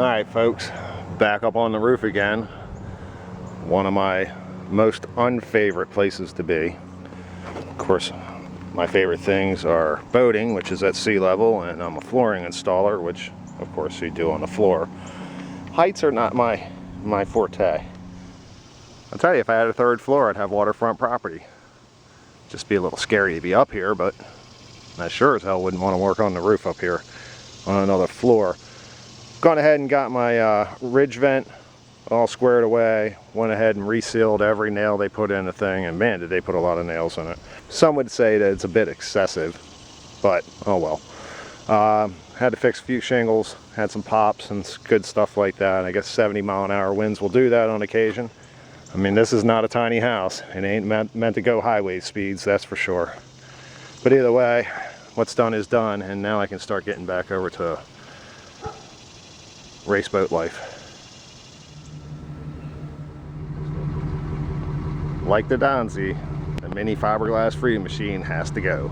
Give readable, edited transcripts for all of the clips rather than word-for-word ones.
Alright folks, back up on the roof again. One of my most unfavorite places to be. Of course, my favorite things are boating, which is at sea level, and I'm a flooring installer, which of course you do on the floor. Heights are not my forte. I'll tell you, if I had a third floor, I'd have waterfront property. Just be a little scary to be up here, but I sure as hell wouldn't want to work on the roof up here on another floor. Gone ahead and got my ridge vent all squared away. Went ahead and resealed every nail they put in the thing, and man, did they put a lot of nails in it. Some would say that it's a bit excessive, but oh well. Had to fix a few shingles, had some pops and good stuff like that. I guess 70-mile-an-hour winds will do that on occasion. I mean, this is not a tiny house. It ain't meant to go highway speeds, that's for sure. But either way, what's done is done, and now I can start getting back over to race boat life. Like the Donzi, the mini fiberglass free machine has to go.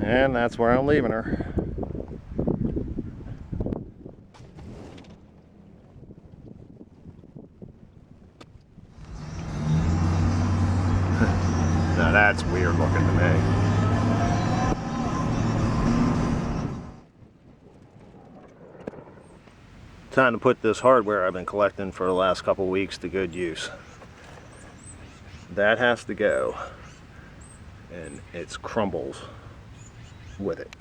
And that's where I'm leaving her. Now that's weird looking to me. Time to put this hardware I've been collecting for the last couple weeks to good use. That has to go. And it's crumbles with it.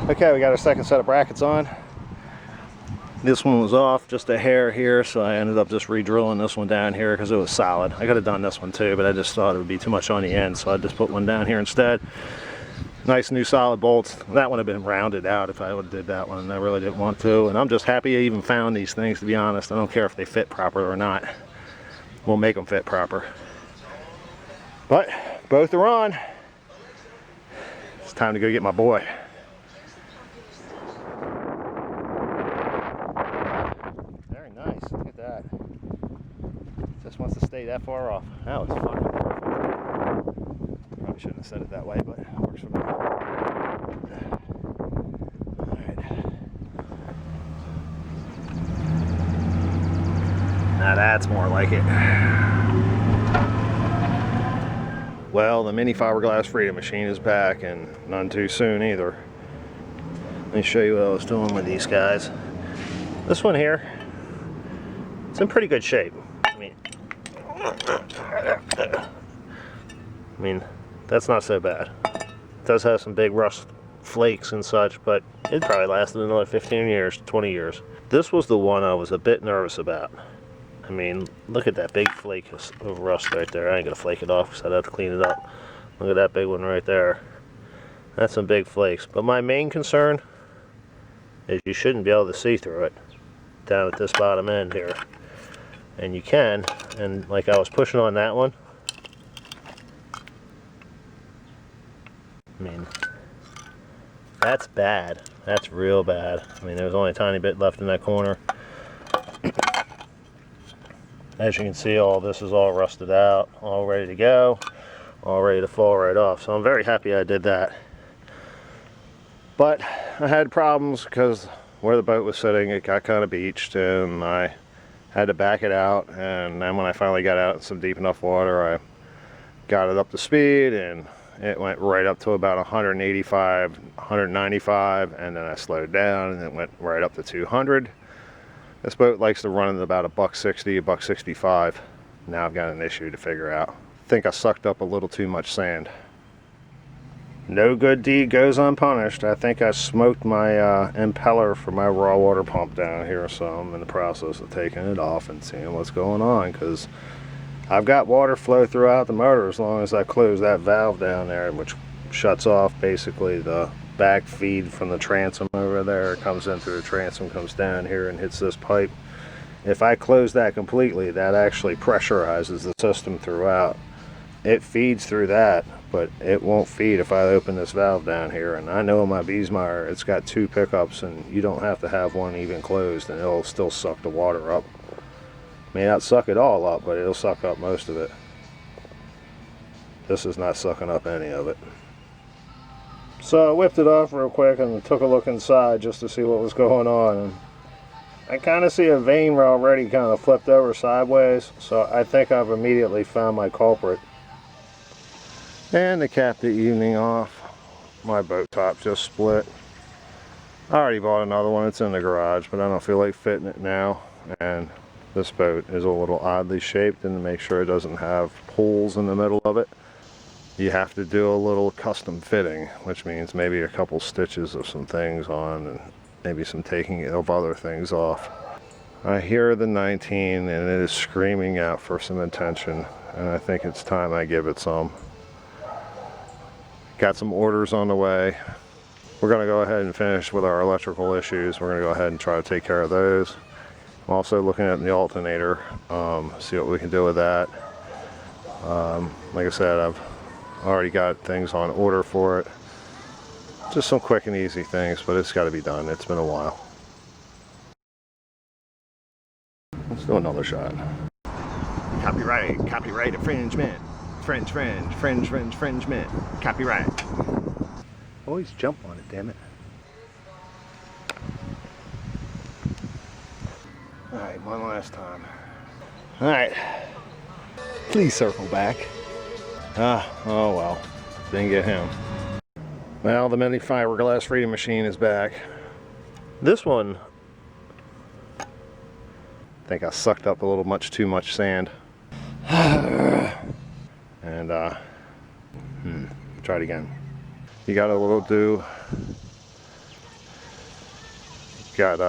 Okay, we got our second set of brackets on. This one was off just a hair here, so I ended up just re-drilling this one down here because it was solid. I could have done this one too, but I just thought it would be too much on the end, so I just put one down here instead. Nice new solid bolts. That would have been rounded out if I would have did that one, and I really didn't want to. And I'm just happy I even found these things, to be honest. I don't care if they fit proper or not. We'll make them fit proper. But both are on. It's time to go get my boy. Very nice. Look at that. Just wants to stay that far off. That was fucking perfect. Probably shouldn't have said it that way, but it works for me. Alright. Now that's more like it. Well, the mini fiberglass Freedom machine is back, and none too soon either. Let me show you what I was doing with these guys. This one here, it's in pretty good shape. I mean, that's not so bad. It does have some big rust flakes and such, but it probably lasted another 15 years, 20 years. This was the one I was a bit nervous about. I mean, look at that big flake of rust right there. I ain't gonna flake it off because I'd have to clean it up. Look at that big one right there. That's some big flakes. But my main concern is you shouldn't be able to see through it down at this bottom end here. And you can, and like I was pushing on that one. I mean, that's bad. That's real bad. I mean, there was only a tiny bit left in that corner. As you can see, all this is all rusted out, all ready to go, all ready to fall right off. So I'm very happy I did that. But I had problems because where the boat was sitting, it got kind of beached, and I had to back it out. And then when I finally got out in some deep enough water, I got it up to speed, and it went right up to about 185, 195, and then I slowed down, and it went right up to 200. This boat likes to run at about $160, $165. Now I've got an issue to figure out. I think I sucked up a little too much sand. No good deed goes unpunished. I think I smoked my impeller for my raw water pump down here, so I'm in the process of taking it off and seeing what's going on, because I've got water flow throughout the motor as long as I close that valve down there, which shuts off basically the back feed from the transom over there. It comes in through the transom, comes down here and hits this pipe. If I close that completely, that actually pressurizes the system throughout. It feeds through that, but it won't feed if I open this valve down here. And I know my Biesmeyer, it's got 2 pickups, and you don't have to have one even closed, and it'll still suck the water up. May not suck it all up, but it'll suck up most of it. This is not sucking up any of it. So I whipped it off real quick and took a look inside just to see what was going on. And I kind of see a vane already kind of flipped over sideways, so I think I've immediately found my culprit. And to cap the evening off, my boat top just split. I already bought another one. It's in the garage, but I don't feel like fitting it now. And this boat is a little oddly shaped, and to make sure it doesn't have holes in the middle of it, you have to do a little custom fitting, which means maybe a couple stitches of some things on and maybe some taking of other things off. I hear the 19 and it is screaming out for some attention, and I think it's time I give it some. Got some orders on the way. We're going to go ahead and finish with our electrical issues. We're going to go ahead and try to take care of those. I'm also looking at the alternator, see what we can do with that. Like I said, I've already got things on order for it. Just some quick and easy things, but it's got to be done. It's been a while. Let's do another shot. Copyright infringement. Infringement. Copyright. Always jump on it, damn it. Alright, one last time. Alright. Please circle back. Oh well. Didn't get him. Well, the mini fiberglass Freedom machine is back. This one, I think I sucked up a little too much sand. And try it again. You gotta do Got